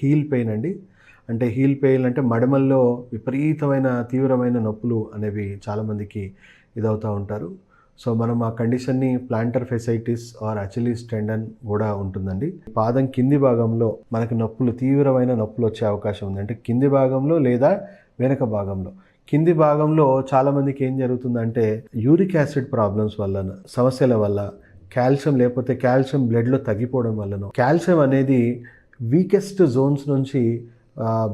Heel pain అండి. అంటే heel pain అంటే మడమల్లో విపరీతమైన తీవ్రమైన నొప్పులు అనేవి చాలామందికి ఇదవుతూ ఉంటారు. సో మనం ఆ కండిషన్ని ప్లాంటర్ ఫెసైటిస్ ఆర్ అచిలీస్ టెండన్ కూడా ఉంటుందండి. పాదం కింది భాగంలో మనకి నొప్పులు, తీవ్రమైన నొప్పులు వచ్చే అవకాశం ఉంది. అంటే కింది భాగంలో లేదా వెనక భాగంలో. కింది భాగంలో చాలామందికి ఏం జరుగుతుందంటే యూరిక్ యాసిడ్ ప్రాబ్లమ్స్ వల్ల, సమస్యల వల్ల, కాల్షియం లేకపోతే కాల్షియం బ్లడ్లో తగ్గిపోవడం వల్లనో, కాల్షియం అనేది వీకెస్ట్ జోన్స్ నుంచి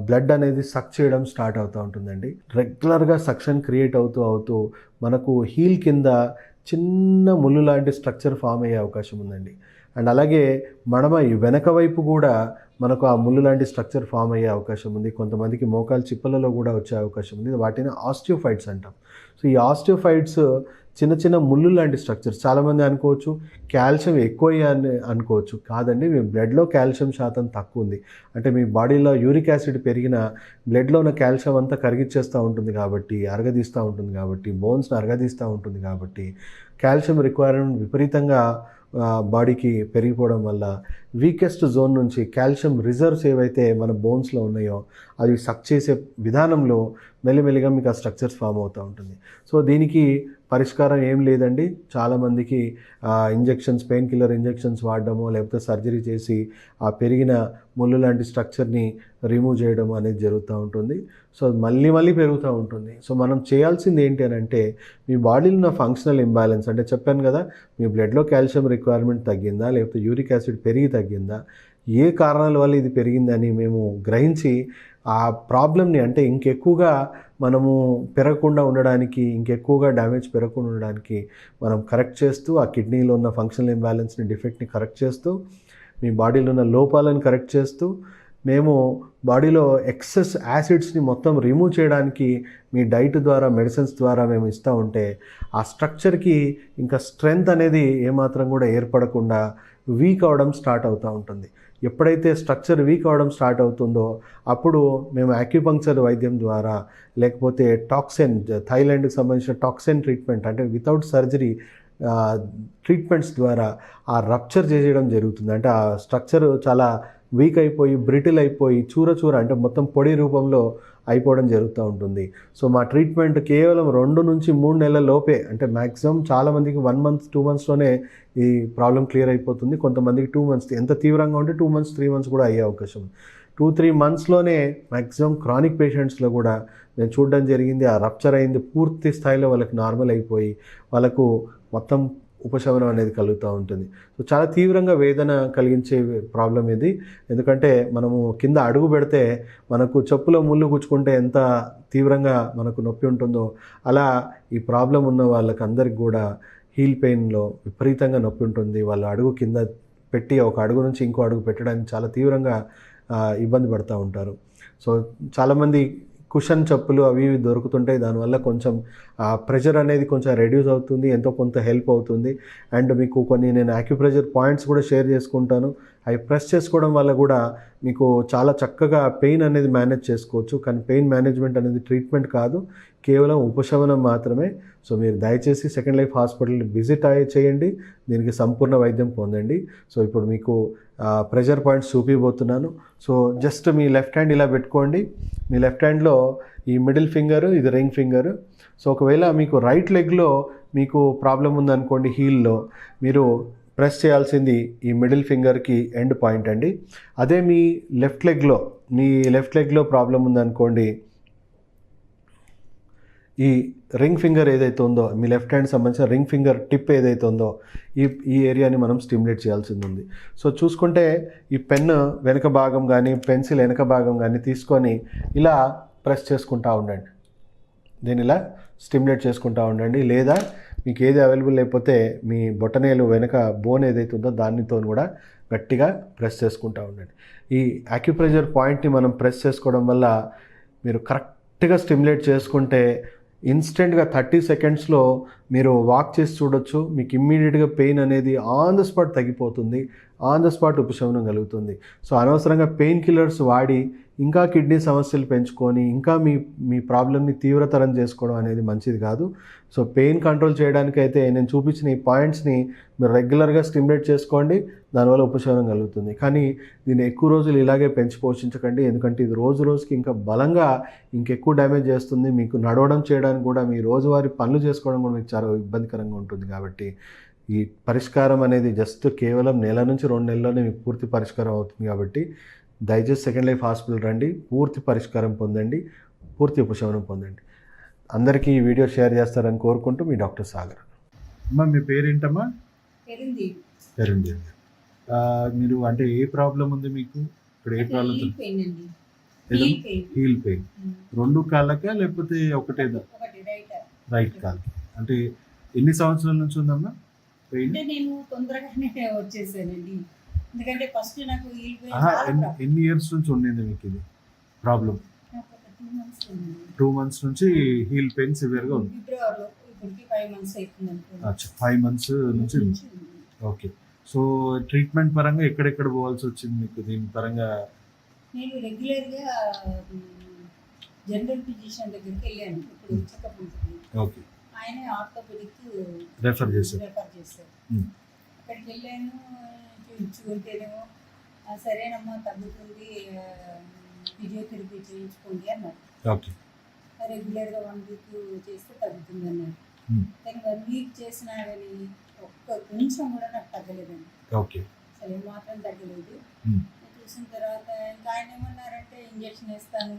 బ్లడ్ అనేది సక్ చేయడం స్టార్ట్ అవుతూ ఉంటుందండి. రెగ్యులర్గా సక్షన్ క్రియేట్ అవుతూ మనకు హీల్ కింద చిన్న ముళ్ళు లాంటి స్ట్రక్చర్ ఫామ్ అయ్యే అవకాశం ఉందండి. అండ్ అలాగే మడమ వెనక వైపు కూడా మనకు ఆ ముళ్ళు లాంటి స్ట్రక్చర్ ఫామ్ అయ్యే అవకాశం ఉంది. కొంతమందికి మోకాలు చిప్పలలో కూడా వచ్చే అవకాశం ఉంది. వాటిని ఆస్టియోఫైట్స్ అంటాం. సో ఈ ఆస్టియోఫైట్స్ చిన్న చిన్న ముళ్ళు లాంటి స్ట్రక్చర్స్. చాలామంది అనుకోవచ్చు కాల్షియం ఎక్కువ అని అనుకోవచ్చు. కాదండి, మీ బ్లడ్లో కాల్షియం శాతం తక్కువ ఉంది. అంటే మీ బాడీలో యూరిక్ యాసిడ్ పెరిగిన బ్లడ్లో ఉన్న కాల్షియం అంతా కరిగిచ్చేస్తూ ఉంటుంది కాబట్టి, అరగదీస్తూ ఉంటుంది కాబట్టి, బోన్స్ని అరగదీస్తూ ఉంటుంది కాబట్టి, కాల్షియం రిక్వైర్మెంట్ విపరీతంగా బాడీకి పెరిగిపోవడం వల్ల వీకెస్ట్ జోన్ నుంచి కాల్షియం రిజర్వ్స్ ఏవైతే మన బోన్స్లో ఉన్నాయో అవి సక్ చేసే విధానంలో మెల్లిమెల్లిగా మీకు ఆ స్ట్రక్చర్స్ ఫామ్ అవుతూ ఉంటుంది. సో దీనికి పరిష్కారం ఏం లేదండి. చాలామందికి ఇంజెక్షన్స్, పెయిన్ కిల్లర్ ఇంజెక్షన్స్ వాడడమో లేకపోతే సర్జరీ చేసి ఆ పెరిగిన ముళ్ళు లాంటి స్ట్రక్చర్ని రిమూవ్ చేయడం అనేది జరుగుతూ ఉంటుంది. సో మళ్ళీ పెరుగుతూ ఉంటుంది. సో మనం చేయాల్సింది ఏంటి అని అంటే, మీ బాడీలో ఉన్న ఫంక్షనల్ ఇంబ్యాలెన్స్, అంటే చెప్పాను కదా, మీ బ్లడ్లో కాల్షియం రిక్వైర్మెంట్ తగ్గిందా లేకపోతే యూరిక్ యాసిడ్ పెరిగి తగ్గిందా, ఏ కారణాల వల్ల ఇది పెరిగిందని మేము గ్రహించి ఆ ప్రాబ్లమ్ని, అంటే ఇంకెక్కువగా మనము పెరగకుండా ఉండడానికి, ఇంకెక్కువగా డ్యామేజ్ పెరగకుండా ఉండడానికి మనం కరెక్ట్ చేస్తూ, ఆ కిడ్నీలో ఉన్న ఫంక్షనల్ ఇంబ్యాలెన్స్ని, డిఫెక్ట్ని కరెక్ట్ చేస్తూ, మీ బాడీలో ఉన్న లోపాలను కరెక్ట్ చేస్తూ, మేము బాడీలో ఎక్సెస్ యాసిడ్స్ని మొత్తం రిమూవ్ చేయడానికి మీ డైట్ ద్వారా, మెడిసిన్స్ ద్వారా మేము ఇస్తూ ఉంటే ఆ స్ట్రక్చర్కి ఇంకా స్ట్రెంగ్త్ అనేది ఏమాత్రం కూడా ఏర్పడకుండా వీక్ అవడం స్టార్ట్ అవుతూ ఉంటుంది. ఎప్పుడైతే స్ట్రక్చర్ వీక్ అవడం స్టార్ట్ అవుతుందో అప్పుడు మేము యాక్యుపంక్చర్ వైద్యం ద్వారా, లేకపోతే టాక్సిన్, థైలాండ్కి సంబంధించిన టాక్సిన్ ట్రీట్మెంట్, అంటే వితౌట్ సర్జరీ ట్రీట్మెంట్స్ ద్వారా ఆ రప్చర్ చేయడం జరుగుతుంది. అంటే ఆ స్ట్రక్చర్ చాలా వీక్ అయిపోయి, బ్రిటిల్ అయిపోయి, చూర అంటే మొత్తం పొడి రూపంలో అయిపోవడం జరుగుతూ ఉంటుంది. సో మా ట్రీట్మెంట్ కేవలం 2 నుంచి 3 నెలల లోపే, అంటే మ్యాక్సిమం చాలామందికి 1 మంత్ 2 మంత్స్లోనే ఈ ప్రాబ్లం క్లియర్ అయిపోతుంది. కొంతమందికి 2 మంత్స్, ఎంత తీవ్రంగా ఉంటే 2 మంత్స్ 3 మంత్స్ కూడా అయ్యే అవకాశం. 2-3 మంత్స్లోనే మ్యాక్సిమం క్రానిక్ పేషెంట్స్లో కూడా నేను చూడడం జరిగింది. ఆ రప్చర్ అయింది, పూర్తి స్థాయిలో వాళ్ళకి నార్మల్ అయిపోయి వాళ్ళకు మొత్తం ఉపశమనం అనేది కలుగుతూ ఉంటుంది. సో చాలా తీవ్రంగా వేదన కలిగించే ప్రాబ్లం ఇది. ఎందుకంటే మనము కింద అడుగు పెడితే మనకు చెప్పులో ముళ్ళు గుచ్చుకుంటే ఎంత తీవ్రంగా మనకు నొప్పి ఉంటుందో, అలా ఈ ప్రాబ్లం ఉన్న వాళ్ళకి అందరికి కూడా హీల్ పెయిన్లో విపరీతంగా నొప్పి ఉంటుంది. వాళ్ళు అడుగు కింద పెట్టి ఒక అడుగు నుంచి ఇంకో అడుగు పెట్టడానికి చాలా తీవ్రంగా ఇబ్బంది పడుతూ ఉంటారు. సో చాలామంది కుషన్ చెప్పులు అవి ఇవి దొరుకుతుంటాయి. దానివల్ల కొంచెం ప్రెషర్ అనేది కొంచెం రెడ్యూస్ అవుతుంది, ఎంతో కొంత హెల్ప్ అవుతుంది. అండ్ మీకు కొన్ని నేను యాక్యుప్రెషర్ పాయింట్స్ కూడా షేర్ చేసుకుంటాను. అవి ప్రెస్ చేసుకోవడం వల్ల కూడా మీకు చాలా చక్కగా పెయిన్ అనేది మేనేజ్ చేసుకోవచ్చు. కానీ పెయిన్ మేనేజ్మెంట్ అనేది ట్రీట్మెంట్ కాదు, కేవలం ఉపశమనం మాత్రమే. సో మీరు దయచేసి సెకండ్ లైఫ్ హాస్పిటల్ని విజిట్ చేయండి, దీనికి సంపూర్ణ వైద్యం పొందండి. సో ఇప్పుడు మీకు ప్రెషర్ పాయింట్స్ చూపిపోతున్నాను. సో జస్ట్ మీ లెఫ్ట్ హ్యాండ్ ఇలా పెట్టుకోండి. మీ లెఫ్ట్ హ్యాండ్లో ఈ మిడిల్ ఫింగర్, ఇది రింగ్ ఫింగర్. సో ఒకవేళ మీకు రైట్ లెగ్లో మీకు ప్రాబ్లం ఉందనుకోండి, హీల్లో, మీరు ప్రెస్ చేయాల్సింది ఈ మిడిల్ ఫింగర్కి ఎండ్ పాయింట్ అండి. అదే మీ లెఫ్ట్ లెగ్లో ప్రాబ్లం ఉందనుకోండి, ఈ రింగ్ ఫింగర్ ఏదైతే ఉందో, మీ లెఫ్ట్ హ్యాండ్ సంబంధించిన రింగ్ ఫింగర్ టిప్ ఏదైతే ఉందో ఈ ఏరియాని మనం స్టిమ్యులేట్ చేయాల్సింది ఉంది. సో చూసుకుంటే ఈ పెన్ వెనక భాగం కానీ, పెన్సిల్ వెనక భాగం కానీ తీసుకొని ఇలా ప్రెస్ చేసుకుంటూ ఉండండి. దీన్ని ఇలా స్టిమ్యులేట్ చేసుకుంటూ ఉండండి. లేదా మీకు ఏది అవైలబుల్ లేకపోతే మీ బొటనేలు వెనక బోన్ ఏదైతే ఉందో దానితో కూడా గట్టిగా ప్రెస్ చేసుకుంటూ ఉండండి. ఈ యాక్యుప్రెషర్ పాయింట్ని మనం ప్రెస్ చేసుకోవడం వల్ల మీరు కరెక్ట్గా స్టిమ్యులేట్ చేసుకుంటే ఇన్స్టెంట్గా 30 సెకండ్స్లో మీరు వాక్ చేసి చూడొచ్చు. మీకు ఇమ్మీడియట్గా పెయిన్ అనేది ఆన్ ద స్పాట్ తగ్గిపోతుంది, ఆన్ ద స్పాట్ ఉపశమనం కలుగుతుంది. సో అనవసరంగా పెయిన్ కిల్లర్స్ వాడి ఇంకా కిడ్నీ సమస్యలు పెంచుకొని ఇంకా మీ ప్రాబ్లమ్ని తీవ్రతరం చేసుకోవడం అనేది మంచిది కాదు. సో పెయిన్ కంట్రోల్ చేయడానికైతే నేను చూపించిన ఈ పాయింట్స్ని మీరు రెగ్యులర్గా స్టిమ్యులేట్ చేసుకోండి. దానివల్ల ఉపశమనం కలుగుతుంది. కానీ దీన్ని ఎక్కువ రోజులు ఇలాగే పెంచి పోషించకండి. ఎందుకంటే ఇది రోజు రోజుకి ఇంకా బలంగా ఇంకెక్కువ డ్యామేజ్ చేస్తుంది. మీకు నడవడం చేయడానికి కూడా, మీ రోజువారీ పనులు చేసుకోవడం కూడా మీకు చాలా ఇబ్బందికరంగా ఉంటుంది. కాబట్టి ఈ పరిష్కారం అనేది జస్ట్ కేవలం నెల నుంచి 2 నెలల్లోనే మీకు పూర్తి పరిష్కారం అవుతుంది. కాబట్టి దయచేసి సెకండ్ లైఫ్ హాస్పిటల్ రండి, పూర్తి పరిష్కారం పొందండి, పూర్తి ఉపశమనం పొందండి. అందరికీ ఈ వీడియో షేర్ చేస్తారని కోరుకుంటూ మీ డాక్టర్ సాగర్. అమ్మా మీ పేరేంటమ్మా? పేరుంది. మీరు అంటే ఏ ప్రాబ్లం ఉంది మీకు? ఇక్కడ ఏ ప్రాబ్లం? Heel pain. 2 కాళ్ళకా లేకపోతే ఒకటేదా? రైట్ కాళ్ళకి. అంటే ఎన్ని సంవత్సరాల నుంచి ఉందమ్మా పెయిన్? నేను తొందరగానే వచ్చేసానండి. ఎందుకంటే ఫస్ట్ నాకు హీల్ పెయిన్ ఎన్ని ఇయర్స్ నుంచి ఉండేది మీకు ఇది ప్రాబ్లం? 2 మంత్స్ నుంచి హీల్ పెయిన్ సివియర్గా ఉంది. ఫిబ్రవరిలో ఇప్పటికి 5 మంత్స్ అవుతుంది అనుకోండి. అచ్చా, 5 మంత్స్ నుంచి. ఓకే. సో ట్రీట్మెంట్ పరంగా ఎక్కడెక్కడ పోవాల్సి వచ్చింది మీకు దీని పరంగా? నేను రెగ్యులర్గా జనరల్ ఫిజిషియన్ దగ్గరికి వెళ్ళాను ఇప్పుడు చెకప్ ఉంటుంది. ఓకే. ఆయన ఆర్థోపెడిక్ రెఫర్ చేశారు. అక్కడికి వెళ్ళాను, చూపించుకుంటేనేమో సరేనమ్మా తగ్గుతుంది, ఫిజియోథెరపీ చేయించుకోండి అన్నారు. ఓకే. రెగ్యులర్గా 1 వీక్ చేస్తే తగ్గుతుంది అన్నారు. కానీ 1 వీక్ చేసినా కానీ కొంచెం కూడా నాకు తగ్గలేదండి. ఓకే. అసలు ఏమాత్రం తగ్గలేదు. చూసిన తర్వాత ఇంకా ఆయన ఏమన్నారంటే ఇంజక్షన్ వేస్తాను,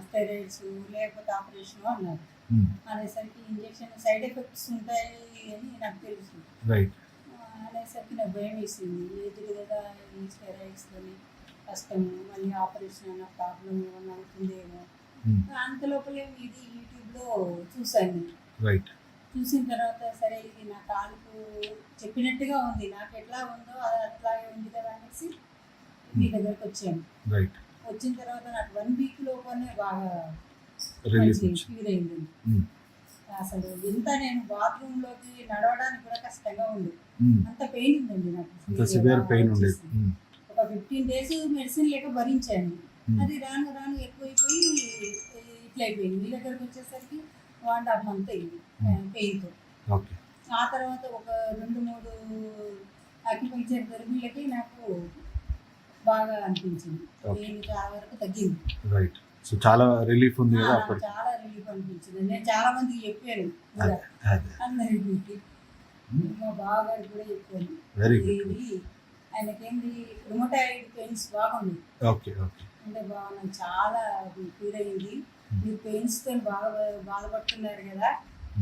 స్టెరాయిడ్స్ లేకపోతే ఆపరేషన్ అన్నారు. అనేసరికి ఇంజక్షన్ సైడ్ ఎఫెక్ట్స్ ఉంటాయి అని నాకు తెలుసు. అనేసరికి నాకు భయం వేసింది. ఏది కదా ఈ స్టెరాయిడ్స్తోని కష్టము, మళ్ళీ ఆపరేషన్ అన్న ప్రాబ్లం ఏమన్నా అవుతుందేమో. అంత లోపలే ఇది యూట్యూబ్లో చూశాను. చూసిన తర్వాత సరే ఇది నా కాలుకు చెప్పినట్టుగా ఉంది, నాకు ఎట్లా ఉందో అది అట్లాగే ఉంది కదా అనేసి మీ దగ్గరకు వచ్చాను. వచ్చిన తర్వాత నాకు 1 వీక్ లోపలనే బాగా ఫీల్ అయింది. అసలు ఎంత నేను బాత్రూంలోకి నడవడానికి కూడా కష్టంగా ఉంది, అంత పెయిన్ ఉందండి నాకు. ఒక 15 days మెడిసిన్ లేక భరించాను. అది రాను రాను ఎక్కువైపోయి ఇట్లా అయిపోయింది. మీ దగ్గరకు వచ్చేసరికి 1.5 month అయింది పెయిన్తో. ఆ తర్వాత ఒక 2-3 అక్యుపంక్చర్ థెరపీలకి నాకు బాగా అనిపించింది. పెయిన్ చాలా వరకు తగ్గింది. సో చాలా రిలీఫ్ ఉంది కదా? చాలా రిలీఫ్ అనిపించింది. నేను చాలా మందికి చెప్పాను అందరికి, మా బావగారికి కూడా చెప్పాను. ఇది ఆయనకేంటి రుమటాయిడ్ పెయిన్స్ బాగుంది. అంటే బాగా నాకు చాలా ఫీల్ అయింది. మీరు పెయిన్స్తో బాగా బాధపడుతున్నారు కదా,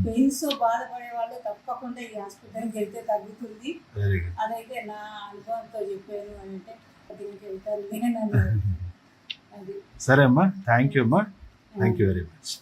పెయిన్స్తో బాధపడే వాళ్ళు తప్పకుండా ఈ హాస్పిటల్కి వెళ్తే తగ్గుతుంది. అదైతే నా అనుభవంతో చెప్పాను అని అంటే దీనికి వెళ్తాను నేను. అది సరే అమ్మా, థ్యాంక్ యూ అమ్మా, థ్యాంక్ యూ వెరీ మచ్.